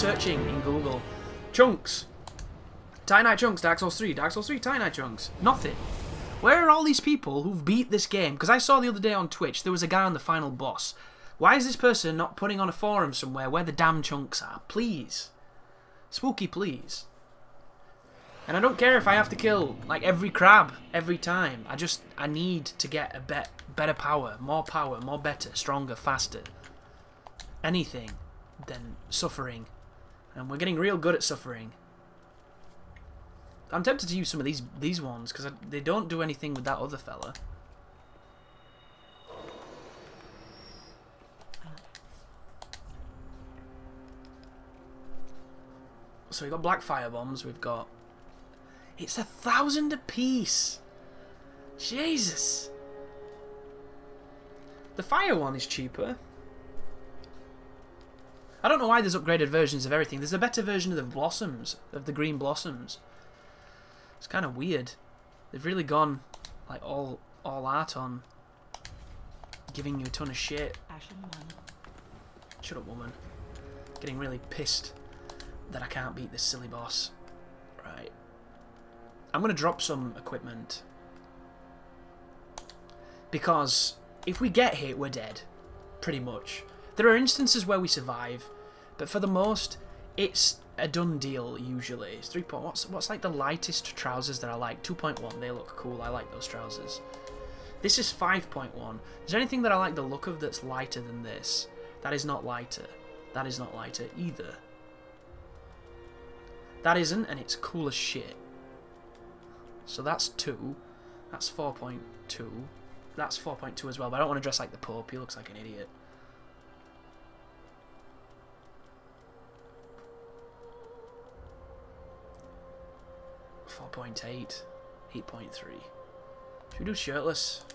searching in Google. Chunks. Titanite chunks, Dark Souls 3, Dark Souls 3, Titanite chunks. Nothing. Where are all these people who've beat this game? Because I saw the other day on Twitch, there was a guy on the final boss. Why is this person not putting on a forum somewhere where the damn chunks are? Please. Spooky, please. And I don't care if I have to kill, like, every crab, every time. I need to get a better power, more better, stronger, faster. Anything than suffering. And we're getting real good at suffering. I'm tempted to use some of these ones, because they don't do anything with that other fella. So we've got black fire bombs, we've got... It's 1,000 apiece! Jesus! The fire one is cheaper. I don't know why there's upgraded versions of everything. There's a better version of the blossoms, of the green blossoms. It's kind of weird. They've really gone like all out on giving you a ton of shit. Shut up, woman. Getting really pissed that I can't beat this silly boss. Right. I'm going to drop some equipment. Because if we get hit, we're dead. Pretty much. There are instances where we survive, but for the most, it's a done deal usually. It's 3. What's like the lightest trousers that I like? 2.1. They look cool. I like those trousers. This is 5.1. Is there anything that I like the look of that's lighter than this? That is not lighter. That is not lighter either. That isn't, and it's cool as shit. So that's 2. That's 4.2. That's 4.2 as well, but I don't want to dress like the Pope. He looks like an idiot. .8, 8.3. Should we do shirtless?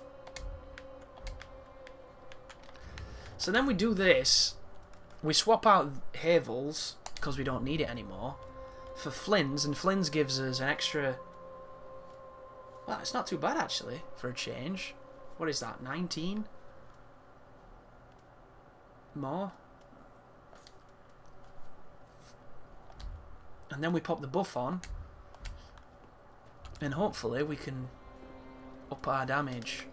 So then we do this. We swap out Havel's, because we don't need it anymore, for Flynn's, and Flynn's gives us an extra... Well, it's not too bad actually, for a change. What is that, 19? More? And then we pop the buff on. And hopefully we can up our damage.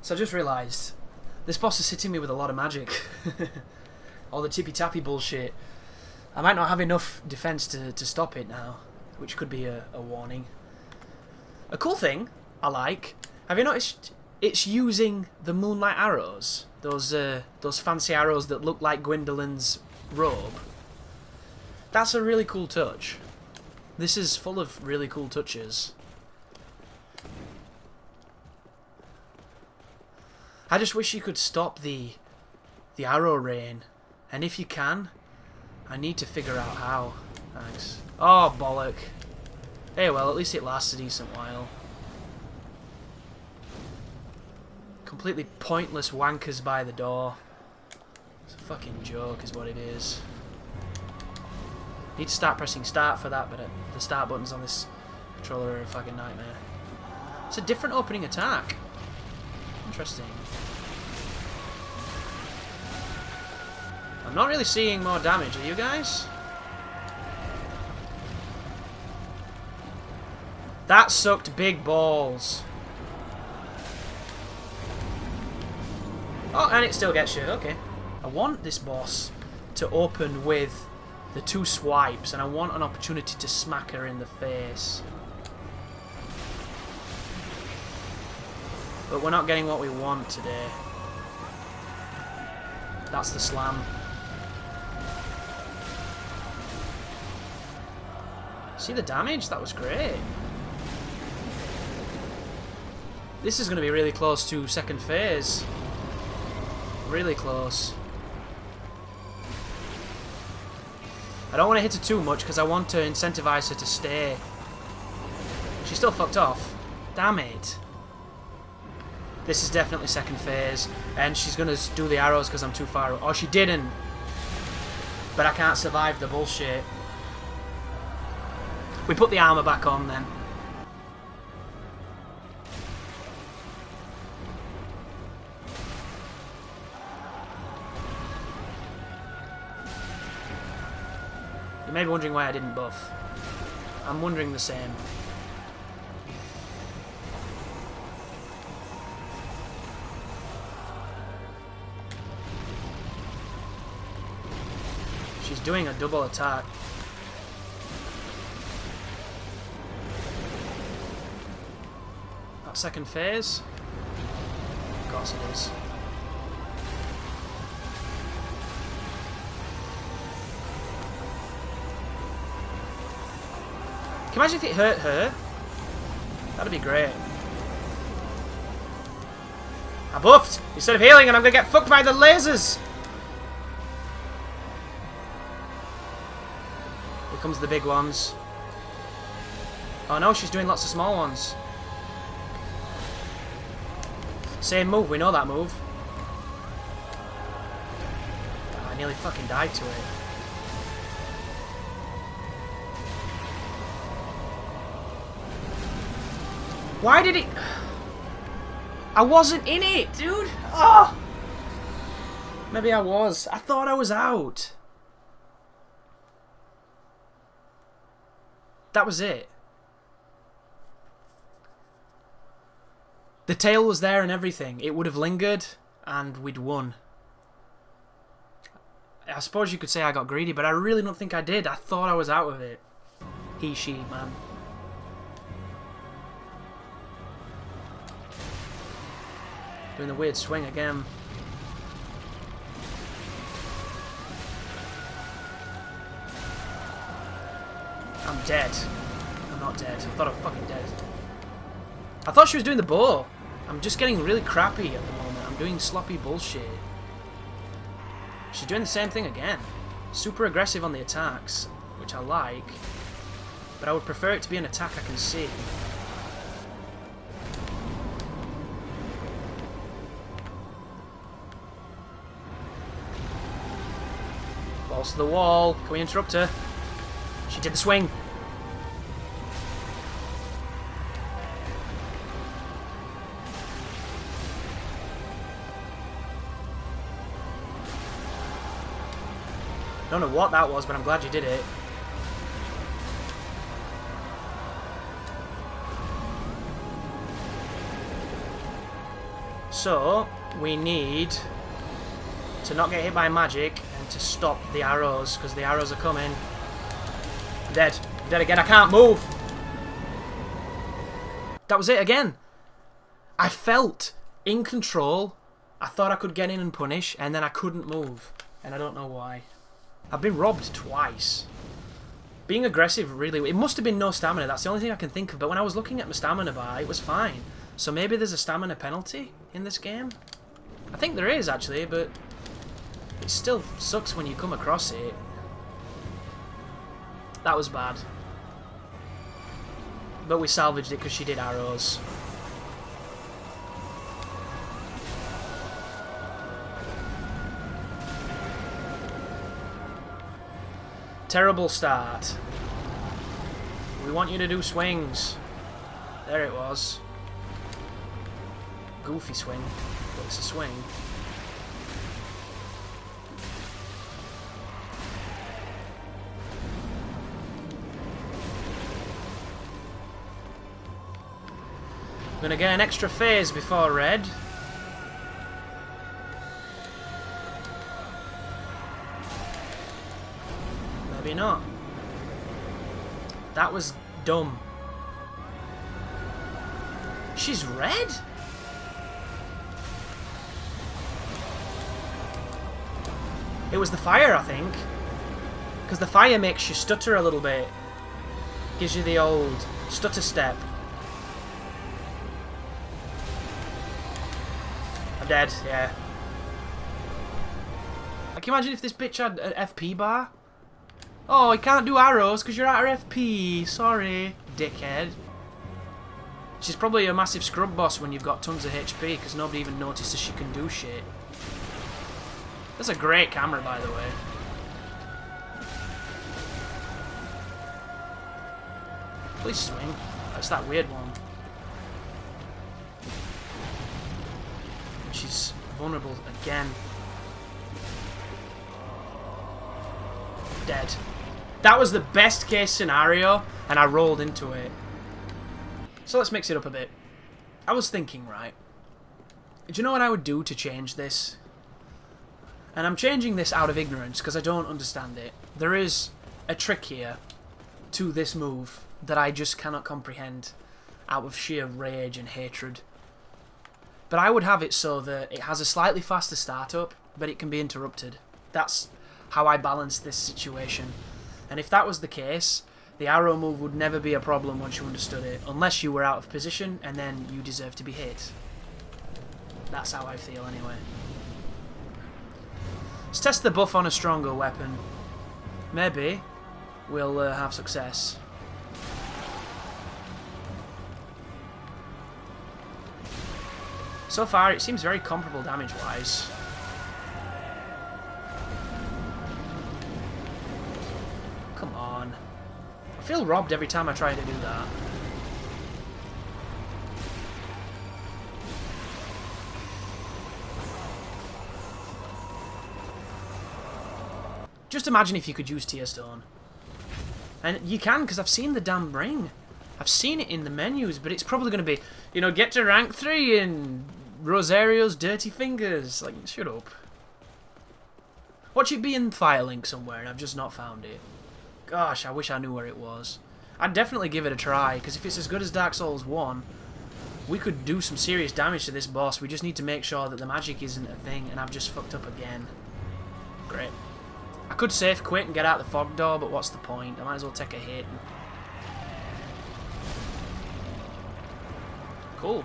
So I just realised this boss is hitting me with a lot of magic. All the tippy-tappy bullshit. I might not have enough defense to stop it now, which could be a warning. A cool thing I like, have you noticed... It's using the moonlight arrows, those fancy arrows that look like Gwendolyn's robe. That's a really cool touch. This is full of really cool touches. I just wish you could stop the arrow rain, and if you can, I need to figure out how. Thanks. Oh, bollock. Hey, well, at least it lasts a decent while. Completely pointless wankers by the door. It's a fucking joke is what it is. Need to start pressing start for that, but the start buttons on this controller are a fucking nightmare. It's a different opening attack. Interesting. I'm not really seeing more damage, are you guys? That sucked big balls. Oh, and it still gets you. Okay. I want this boss to open with the 2 swipes, and I want an opportunity to smack her in the face. But we're not getting what we want today. That's the slam. See the damage? That was great. This is going to be really close to second phase. Really close. I don't want to hit her too much because I want to incentivize her to stay. She's still fucked off. Damn it. This is definitely second phase. And she's going to do the arrows because I'm too far. Oh, she didn't. But I can't survive the bullshit. We put the armor back on then. You may be wondering why I didn't buff. I'm wondering the same. She's doing a double attack. That second phase? Of course it is. Can you imagine if it hurt her? That'd be great. I buffed instead of healing and I'm gonna get fucked by the lasers! Here comes the big ones. Oh no, she's doing lots of small ones. Same move, we know that move. I nearly fucking died to it. Why did it... I wasn't in it, dude! Oh! Maybe I was. I thought I was out. That was it. The tail was there and everything. It would have lingered and we'd won. I suppose you could say I got greedy, but I really don't think I did. I thought I was out of it. He, she, man. Doing the weird swing again. I'm dead. I'm not dead. I thought I was fucking dead. I thought she was doing the bow. I'm just getting really crappy at the moment. I'm doing sloppy bullshit. She's doing the same thing again. Super aggressive on the attacks, which I like. But I would prefer it to be an attack I can see. Balls to the wall. Can we interrupt her? She did the swing. Don't know what that was, but I'm glad you did it. So, we need to not get hit by magic and to stop the arrows, because the arrows are coming. I'm dead. I'm dead again. I can't move. That was it again. I felt in control. I thought I could get in and punish, and then I couldn't move. And I don't know why. I've been robbed twice. Being aggressive really... It must have been no stamina. That's the only thing I can think of. But when I was looking at my stamina bar, it was fine. So maybe there's a stamina penalty in this game? I think there is, actually, but... It still sucks when you come across it. That was bad. But we salvaged it because she did arrows. Terrible start. We want you to do swings. There it was. Goofy swing, but it's a swing. I'm gonna get an extra phase before red. Maybe not. That was dumb. She's red? It was the fire, I think. Because the fire makes you stutter a little bit. Gives you the old stutter step. I'm dead, yeah. Can you imagine if this bitch had an FP bar? Oh, you can't do arrows because you're at her FP. Sorry, dickhead. She's probably a massive scrub boss when you've got tons of HP because nobody even notices she can do shit. That's a great camera, by the way. Please swing. That's that weird one. She's vulnerable again. Dead. That was the best case scenario, and I rolled into it. So let's mix it up a bit. I was thinking, right, do you know what I would do to change this? And I'm changing this out of ignorance, because I don't understand it. There is a trick here to this move that I just cannot comprehend out of sheer rage and hatred. But I would have it so that it has a slightly faster startup, but it can be interrupted. That's how I balance this situation. And if that was the case, the arrow move would never be a problem once you understood it, unless you were out of position and then you deserve to be hit. That's how I feel anyway. Let's test the buff on a stronger weapon. Maybe we'll have success. So far, it seems very comparable damage-wise. Come on. I feel robbed every time I try to do that. Just imagine if you could use Tear Stone. And you can, because I've seen the damn ring. I've seen it in the menus, but it's probably going to be, you know, get to rank 3 in Rosario's Dirty Fingers. Like, shut up. Watch it be in Firelink somewhere, and I've just not found it. Gosh, I wish I knew where it was. I'd definitely give it a try, because if it's as good as Dark Souls 1, we could do some serious damage to this boss. We just need to make sure that the magic isn't a thing, and I've just fucked up again. Great. I could save quick and get out the fog door, but what's the point? I might as well take a hit. Cool.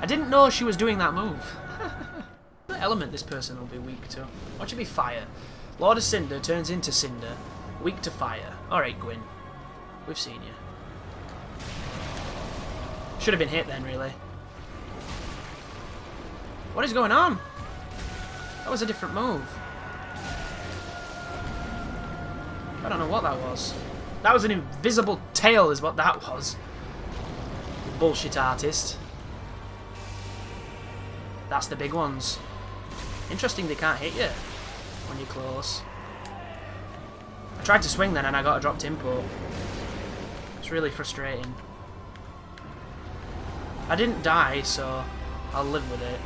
I didn't know she was doing that move. What element this person will be weak to? Watch it be fire. Lord of Cinder turns into Cinder. Weak to fire. Alright, Gwyn. We've seen you. Should have been hit then, really. What is going on? That was a different move. I don't know what that was. That was an invisible tail is what that was. You bullshit artist. That's the big ones. Interesting they can't hit you when you're close. I tried to swing then and I got a dropped input. It's really frustrating. I didn't die, so I'll live with it.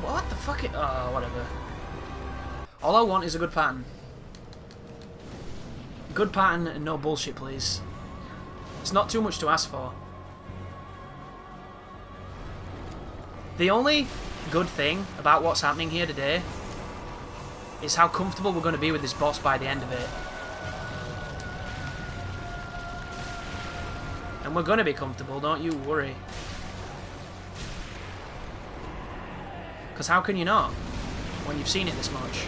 What the fuck? Oh, whatever. All I want is a good pattern. Good pattern and no bullshit, please. It's not too much to ask for. The only good thing about what's happening here today is how comfortable we're going to be with this boss by the end of it. And we're going to be comfortable, don't you worry. Because how can you not, when you've seen it this much?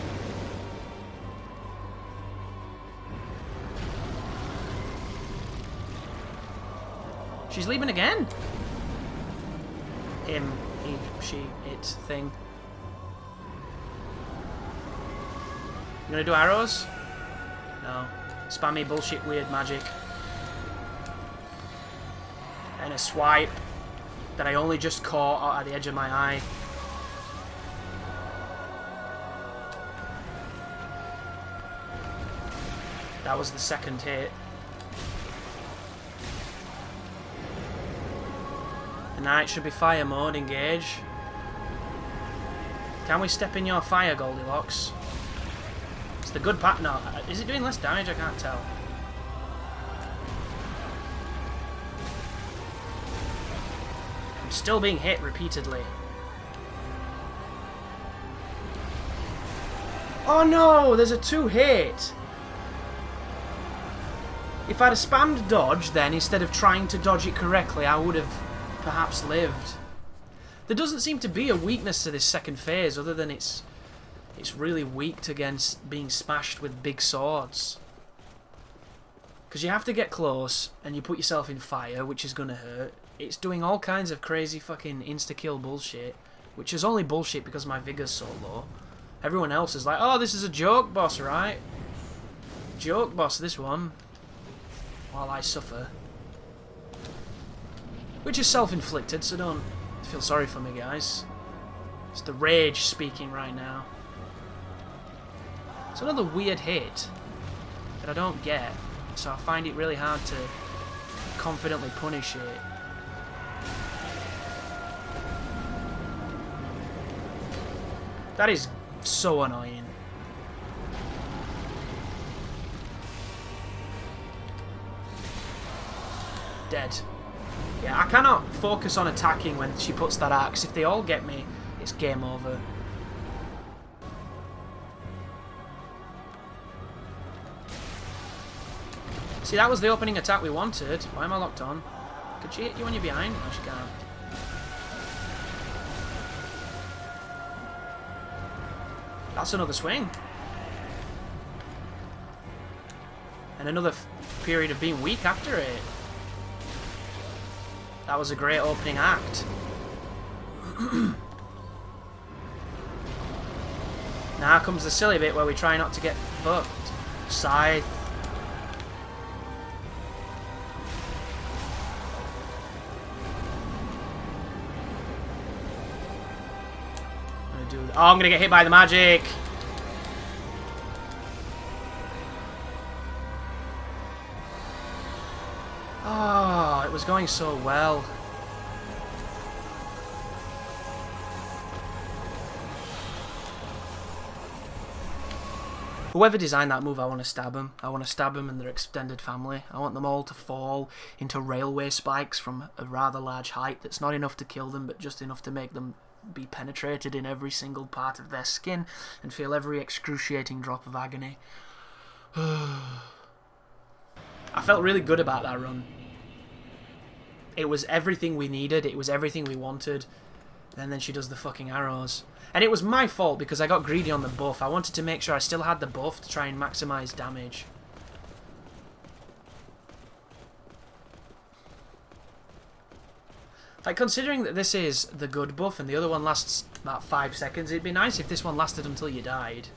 She's leaving again? Him, he, she, it thing. You gonna do arrows? No. Spammy bullshit weird magic. And a swipe that I only just caught out at the edge of my eye. That was the second hit. And now it should be fire mode, engage. Can we step in your fire, Goldilocks? It's the good pattern. No, is it doing less damage? I can't tell. I'm still being hit repeatedly. Oh no, there's a 2-hit. If I'd have spammed dodge then, instead of trying to dodge it correctly, I would have perhaps lived. There doesn't seem to be a weakness to this second phase, other than it's really weak against being smashed with big swords. Because you have to get close, and you put yourself in fire, which is going to hurt. It's doing all kinds of crazy fucking insta-kill bullshit, which is only bullshit because my Vigor's so low. Everyone else is like, oh, this is a joke boss, right? Joke boss, this one. While I suffer. Which is self-inflicted, so don't feel sorry for me, guys. It's the rage speaking right now. It's another weird hit that I don't get, so I find it really hard to confidently punish it. That is so annoying. Dead. Yeah, I cannot focus on attacking when she puts that axe. If they all get me, it's game over. See, that was the opening attack we wanted. Why am I locked on? Could she hit you when you're behind? No, she can't. That's another swing. And another period of being weak after it. That was a great opening act. Now comes the silly bit where we try not to get fucked. Scythe. Oh, I'm gonna get hit by the magic. Oh, it was going so well. Whoever designed that move, I want to stab them. I want to stab them and their extended family. I want them all to fall into railway spikes from a rather large height that's not enough to kill them, but just enough to make them be penetrated in every single part of their skin and feel every excruciating drop of agony. I felt really good about that run. It was everything we needed, it was everything we wanted, and then she does the fucking arrows. And it was my fault because I got greedy on the buff. I wanted to make sure I still had the buff to try and maximize damage. Like, considering that this is the good buff and the other one lasts about 5 seconds, it'd be nice if this one lasted until you died.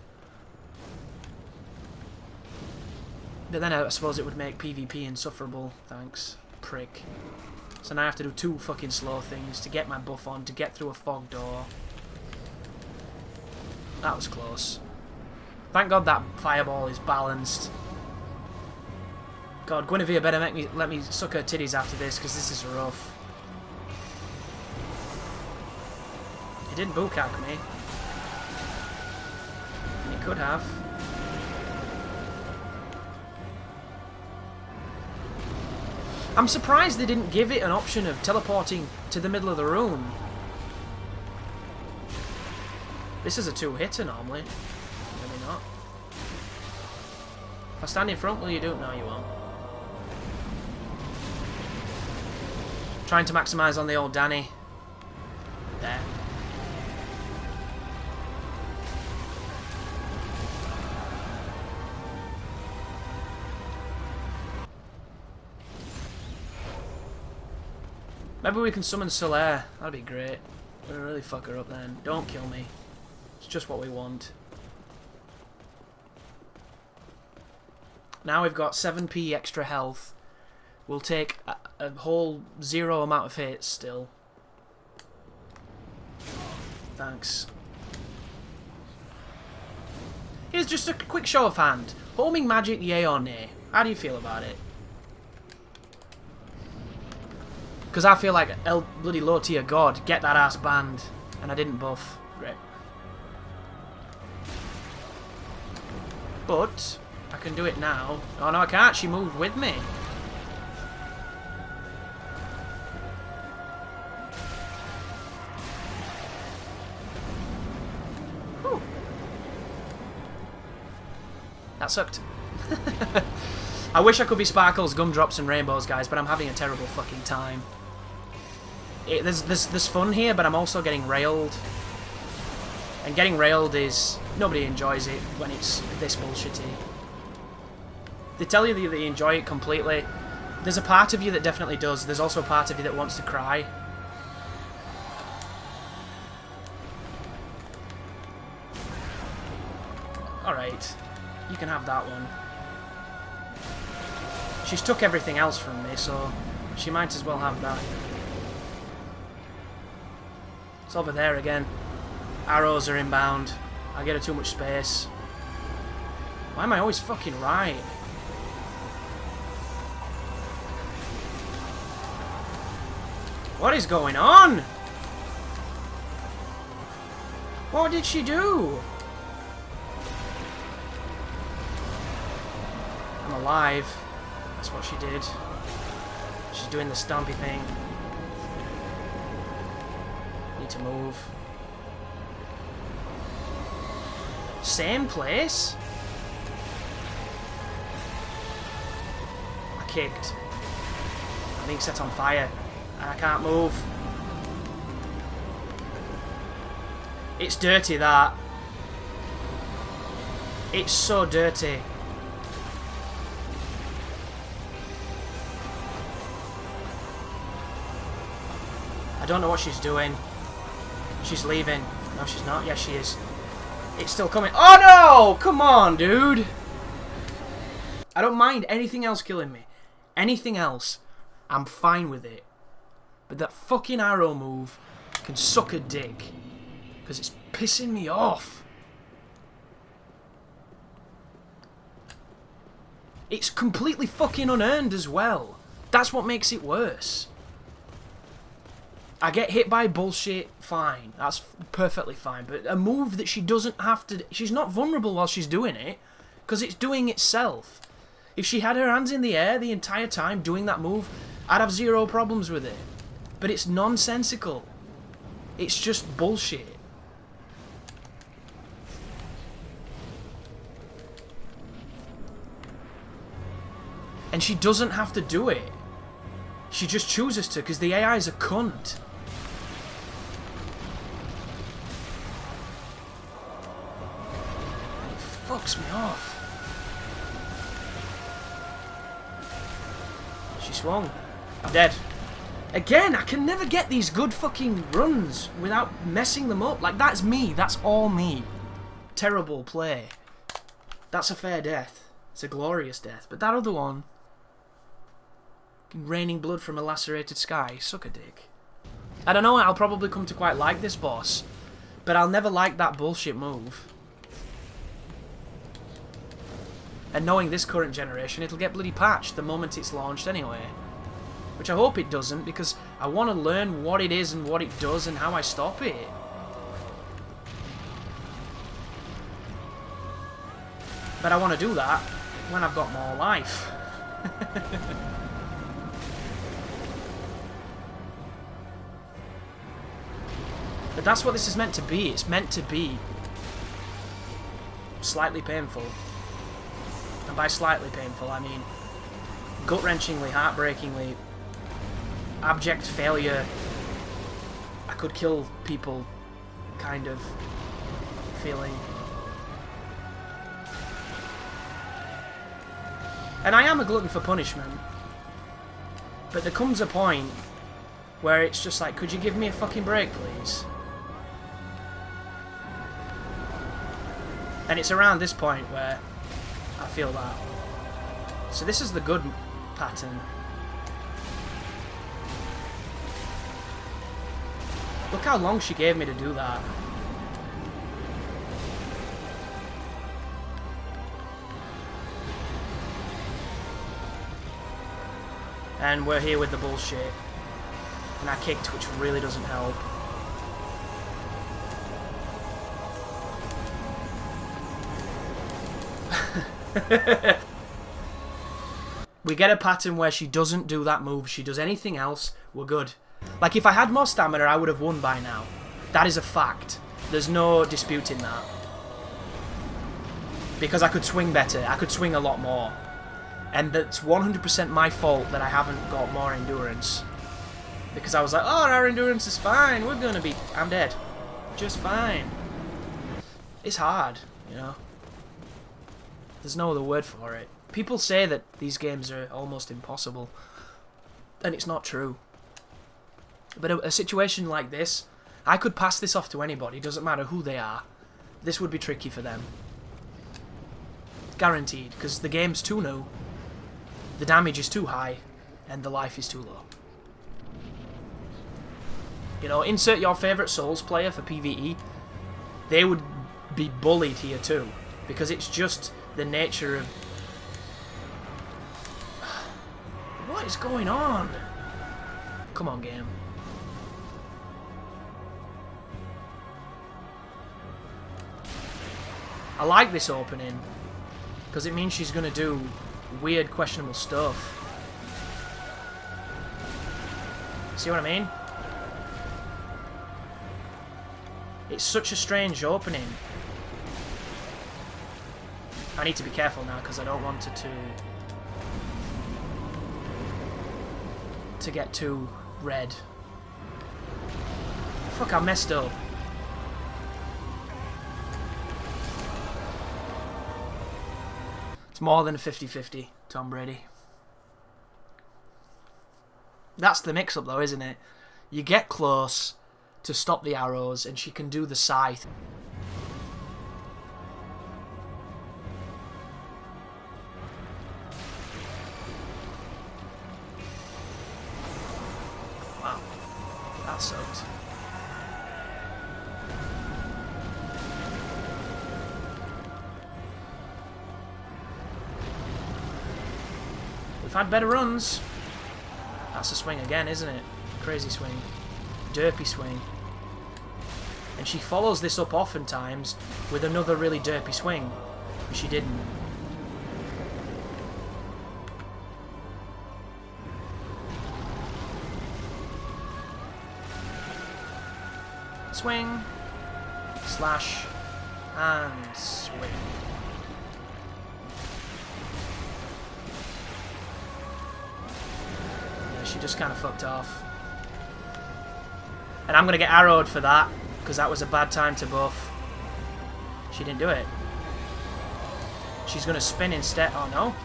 But then I suppose it would make PvP insufferable. Thanks, prick. So now I have to do 2 fucking slow things to get my buff on, to get through a fog door. That was close. Thank God that fireball is balanced. God, Guinevere better let me suck her titties after this, because this is rough. He didn't bullcack me. He could have. I'm surprised they didn't give it an option of teleporting to the middle of the room. This is a 2-hitter normally. Maybe not. If I stand in front, will you do it? No, you won't. Trying to maximise on the old Danny. There. Maybe we can summon Solaire. That'd be great. We'll really fuck her up then. Don't kill me. It's just what we want. Now we've got 7p extra health. We'll take a whole 0 amount of hits still. Thanks. Here's just a quick show of hand. Homing magic, yay or nay? How do you feel about it? Because I feel like El bloody low tier god, get that ass banned. And I didn't buff. Great. But I can do it now. Oh no, I can't. She moved with me. Whew. That sucked. I wish I could be sparkles, gumdrops, and rainbows, guys, but I'm having a terrible fucking time. There's fun here, but I'm also getting railed. And getting railed is... nobody enjoys it when it's this bullshitty. They tell you that they enjoy it completely. There's a part of you that definitely does. There's also a part of you that wants to cry. Alright. You can have that one. She's took everything else from me, so she might as well have that. It's over there again. Arrows are inbound. I get her too much space. Why am I always fucking right? What is going on? What did she do? I'm alive. That's what she did. She's doing the stompy thing. Need to move. Same place? I kicked. I'm being set on fire. And I can't move. It's dirty, that. It's so dirty. I don't know what she's doing. She's leaving. No, she's not. Yes, she is. It's still coming. Oh, no! Come on, dude. I don't mind anything else killing me. Anything else. I'm fine with it. But that fucking arrow move can suck a dick. Because it's pissing me off. It's completely fucking unearned as well. That's what makes it worse. I get hit by bullshit, fine. That's perfectly fine. But a move that she doesn't have to... She's not vulnerable while she's doing it. Because it's doing itself. If she had her hands in the air the entire time doing that move, I'd have zero problems with it. But it's nonsensical. It's just bullshit. And she doesn't have to do it. She just chooses to because the AI is a cunt. It fucks me off. She swung. I'm dead. Again, I can never get these good fucking runs without messing them up. Like, that's me. That's all me. Terrible play. That's a fair death. It's a glorious death. But that other one... Raining blood from a lacerated sky. Suck a dick. I don't know, I'll probably come to quite like this boss. But I'll never like that bullshit move. And knowing this current generation, it'll get bloody patched the moment it's launched anyway. Which I hope it doesn't, because I want to learn what it is and what it does and how I stop it. But I want to do that when I've got more life. But that's what this is meant to be. It's meant to be slightly painful. And by slightly painful, I mean gut-wrenchingly, heartbreakingly, abject failure. I could kill people kind of feeling. And I am a glutton for punishment. But there comes a point where it's just like, could you give me a fucking break, please? And it's around this point where I feel that. So this is the good pattern. Look how long she gave me to do that. And we're here with the bullshit. And I kicked, which really doesn't help. We get a pattern where she doesn't do that move. She does anything else, we're good. Like, if I had more stamina, I would have won by now. That is a fact. There's no disputing that. Because I could swing better. I could swing a lot more. And that's 100% my fault that I haven't got more endurance. Because I was like, oh, our endurance is fine. We're going to be... I'm dead. Just fine. It's hard, you know. There's no other word for it. People say that these games are almost impossible. And it's not true. But a situation like this, I could pass this off to anybody. Doesn't matter who they are. This would be tricky for them. Guaranteed. Because the game's too new. The damage is too high. And the life is too low. You know, insert your favourite Souls player for PvE. they would be bullied here too, because it's just the nature of... What is going on? Come on, game. I like this opening, because it means she's going to do weird, questionable stuff. See what I mean? It's such a strange opening. I need to be careful now, because I don't want it to get too red. Fuck, I messed up. It's more than a 50-50, Tom Brady. That's the mix-up though, isn't it? You get close to stop the arrows and she can do the scythe. Wow, that sucked. We've had better runs. That's a swing again, isn't it? Crazy swing. Derpy swing. And she follows this up oftentimes with another really derpy swing. But she didn't. Swing. Slash. And swing. She just kind of fucked off. And I'm going to get arrowed for that, because that was a bad time to buff. She didn't do it. She's going to spin instead. Oh, no.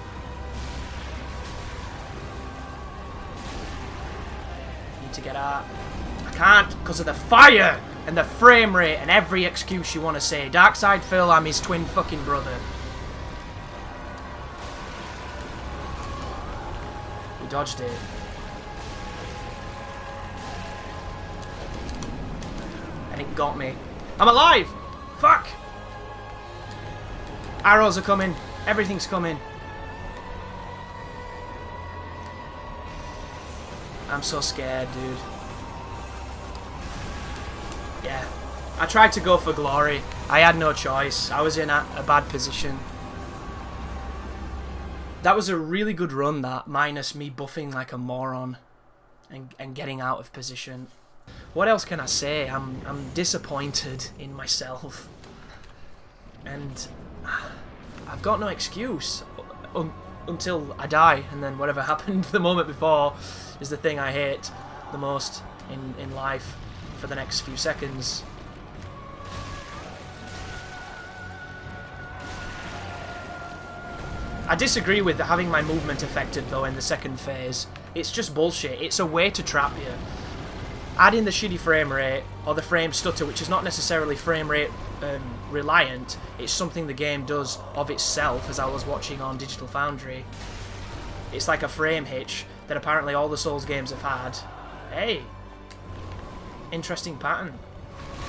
Need to get out. I can't, because of the fire and the frame rate and every excuse you want to say. Darkside Phil, I'm his twin fucking brother. We dodged it. And it got me. I'm alive! Fuck! Arrows are coming. Everything's coming. I'm so scared, dude. Yeah. I tried to go for glory. I had no choice. I was in a bad position. That was a really good run, that, minus me buffing like a moron and getting out of position. What else can I say? I'm disappointed in myself. And I've got no excuse until I die, and then whatever happened the moment before is the thing I hate the most in life for the next few seconds. I disagree with having my movement affected though in the second phase. It's just bullshit. It's a way to trap you. Adding the shitty frame rate, or the frame stutter, which is not necessarily frame rate reliant, it's something the game does of itself, as I was watching on Digital Foundry. It's like a frame hitch that apparently all the Souls games have had. Hey! Interesting pattern.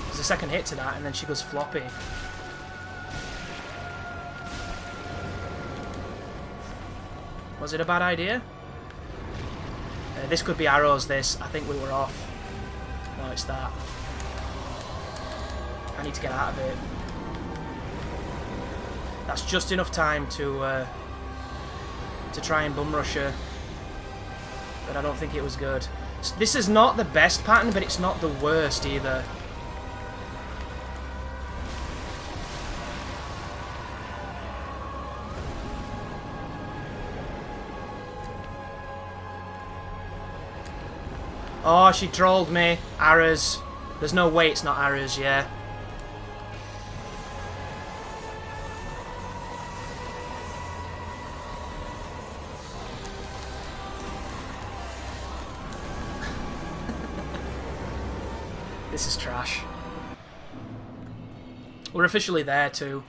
There's a second hit to that, and then she goes floppy. Was it a bad idea? This could be arrows, this. I think we were off. No, it's that. I need to get out of it. That's just enough time to try and bum rush her. But I don't think it was good. This is not the best pattern, but it's not the worst either. Oh, she trolled me. Arrows. There's no way it's not arrows, yeah. This is trash. We're officially there too.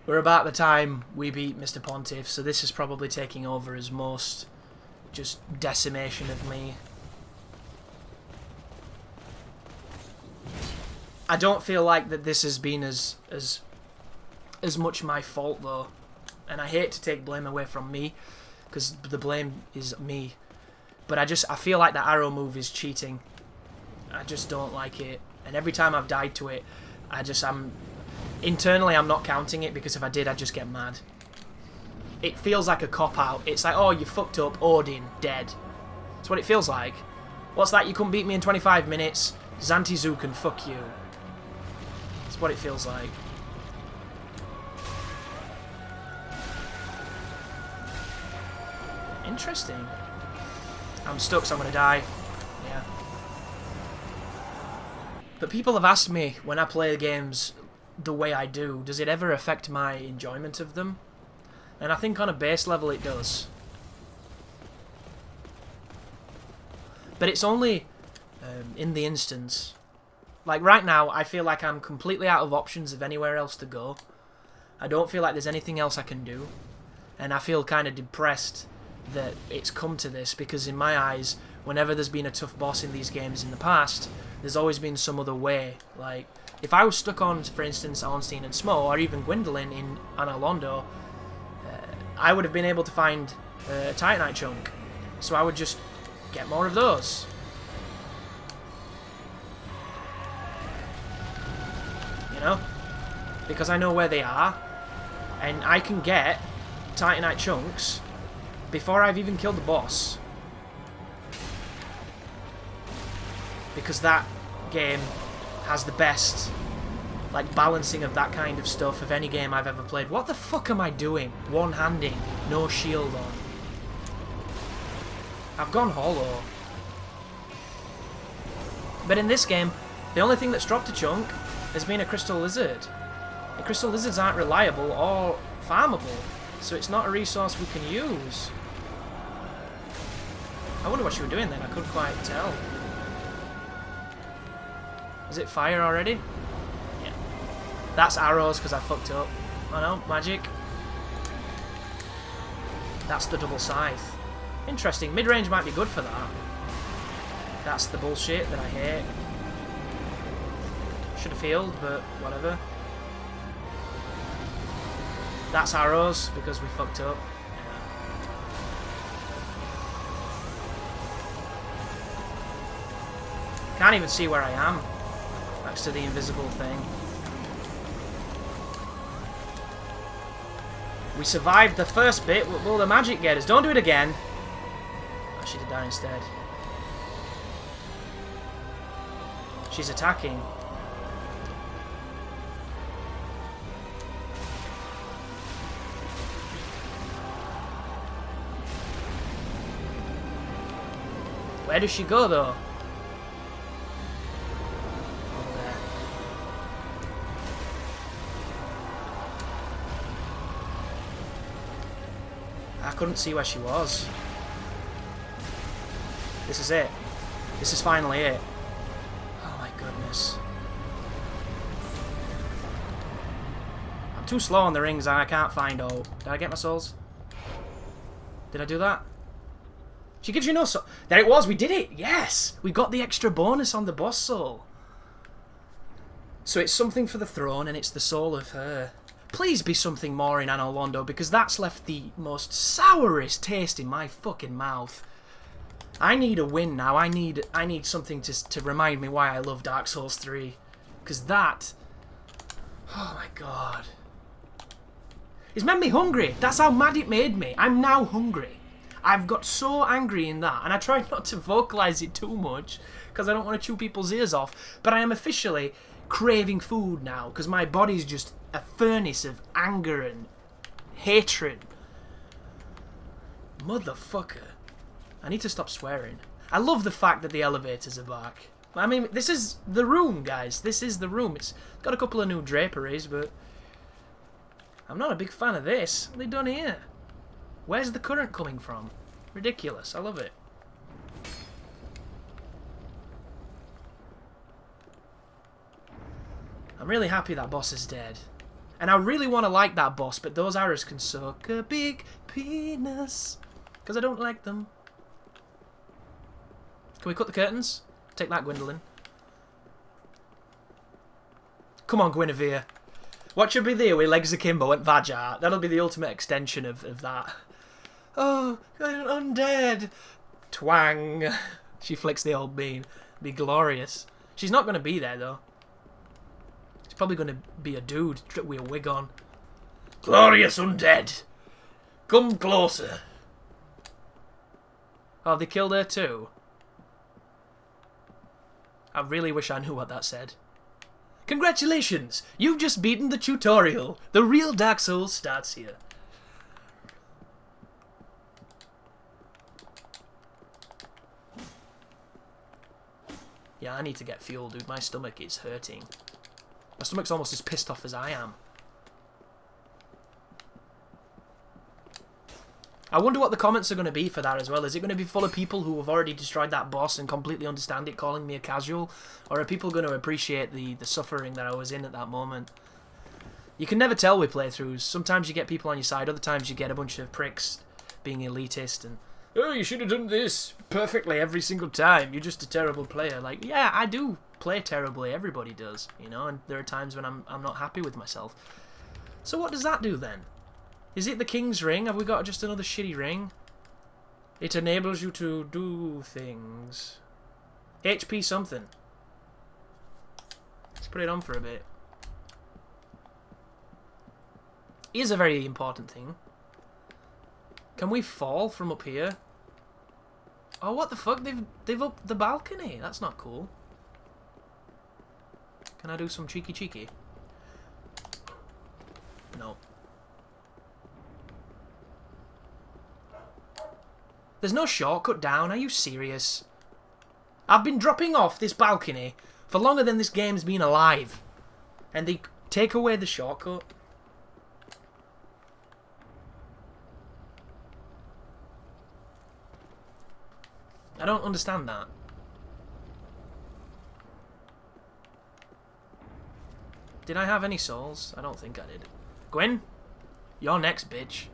We're about the time we beat Mr. Pontiff, so this is probably taking over as most just decimation of me. I don't feel like that this has been as much my fault though, and I hate to take blame away from me, because the blame is me. But I feel like the arrow move is cheating. I just don't like it, and every time I've died to it, internally I'm not counting it, because if I did I'd just get mad. It feels like a cop-out. It's like, oh, you fucked up, Odin, dead. That's what it feels like. What's that? You couldn't beat me in 25 minutes? Zantizu can fuck you. That's what it feels like. Interesting. I'm stuck, so I'm gonna die. Yeah. But people have asked me, when I play the games the way I do, does it ever affect my enjoyment of them? And I think on a base level it does. But it's only in the instance. Like right now, I feel like I'm completely out of options of anywhere else to go. I don't feel like there's anything else I can do. And I feel kind of depressed that it's come to this, because in my eyes, whenever there's been a tough boss in these games in the past, there's always been some other way. Like, if I was stuck on, for instance, Ornstein and Smo, or even Gwendolyn in Analondo, I would have been able to find a Titanite chunk. So I would just get more of those. You know? Because I know where they are, and I can get Titanite chunks before I've even killed the boss. Because that game has the best, like, balancing of that kind of stuff of any game I've ever played. What the fuck am I doing? One-handing, no shield on. I've gone hollow. But in this game, the only thing that's dropped a chunk has been a crystal lizard. And crystal lizards aren't reliable or farmable, so it's not a resource we can use. I wonder what you were doing then, I couldn't quite tell. Is it fire already? Yeah. That's arrows because I fucked up. Oh no, magic. That's the double scythe. Interesting, mid-range might be good for that. That's the bullshit that I hate. Should have healed, but whatever. That's arrows because we fucked up. Yeah. Can't even see where I am next to the invisible thing. We survived the first bit. Will the magic get us? Don't do it again. I should have died instead. She's attacking. Where does she go though? Over there. I couldn't see where she was. This is it. This is finally it. Oh my goodness. I'm too slow on the rings and I can't find all. Did I get my souls? Did I do that? She gives you no soul. There it was, we did it! Yes! We got the extra bonus on the boss soul. So it's something for the throne and it's the soul of her. Please be something more in Anno Londo, because that's left the most sourest taste in my fucking mouth. I need a win now. I need something to remind me why I love Dark Souls 3. Because that... Oh my god. It's made me hungry. That's how mad it made me. I'm now hungry. I've got so angry in that, and I try not to vocalise it too much because I don't want to chew people's ears off, but I am officially craving food now because my body's just a furnace of anger and hatred. Motherfucker. I need to stop swearing. I love the fact that the elevators are back. I mean, this is the room, guys. This is the room. It's got a couple of new draperies, but I'm not a big fan of this. What have they done here? Where's the current coming from? Ridiculous. I love it. I'm really happy that boss is dead. And I really want to like that boss, but those arrows can suck a big penis. Because I don't like them. Can we cut the curtains? Take that, Gwendolyn. Come on, Guinevere. What should be there with legs akimbo and Vajar? That'll be the ultimate extension of that. Oh, undead. Twang. She flicks the old bean. Be glorious. She's not going to be there, though. It's probably going to be a dude with a wig on. Glorious undead. Come closer. Oh, they killed her too. I really wish I knew what that said. Congratulations! You've just beaten the tutorial. The real Dark Souls starts here. Yeah, I need to get fuel, dude. My stomach is hurting. My stomach's almost as pissed off as I am. I wonder what the comments are going to be for that as well. Is it going to be full of people who have already destroyed that boss and completely understand it, calling me a casual? Or are people going to appreciate the suffering that I was in at that moment? You can never tell with playthroughs. Sometimes you get people on your side, other times you get a bunch of pricks being elitist and, oh, you should have done this perfectly every single time. You're just a terrible player. Like, yeah, I do play terribly. Everybody does, you know, and there are times when I'm not happy with myself. So what does that do then? Is it the King's Ring? Have we got just another shitty ring? It enables you to do things. HP something. Let's put it on for a bit. Here's a very important thing. Can we fall from up here? Oh, what the fuck? They've upped the balcony. That's not cool. Can I do some cheeky? No. There's no shortcut down. Are you serious? I've been dropping off this balcony for longer than this game's been alive. And they take away the shortcut. I don't understand that. Did I have any souls? I don't think I did. Gwen? You're next, bitch.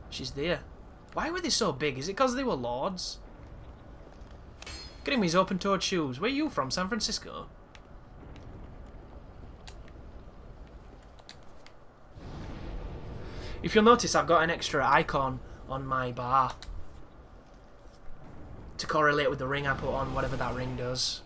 She's there. Why were they so big? Is it because they were lords? Look at him, he's open-toed shoes. Where are you from? San Francisco? If you'll notice, I've got an extra icon on my bar to correlate with the ring I put on, whatever that ring does.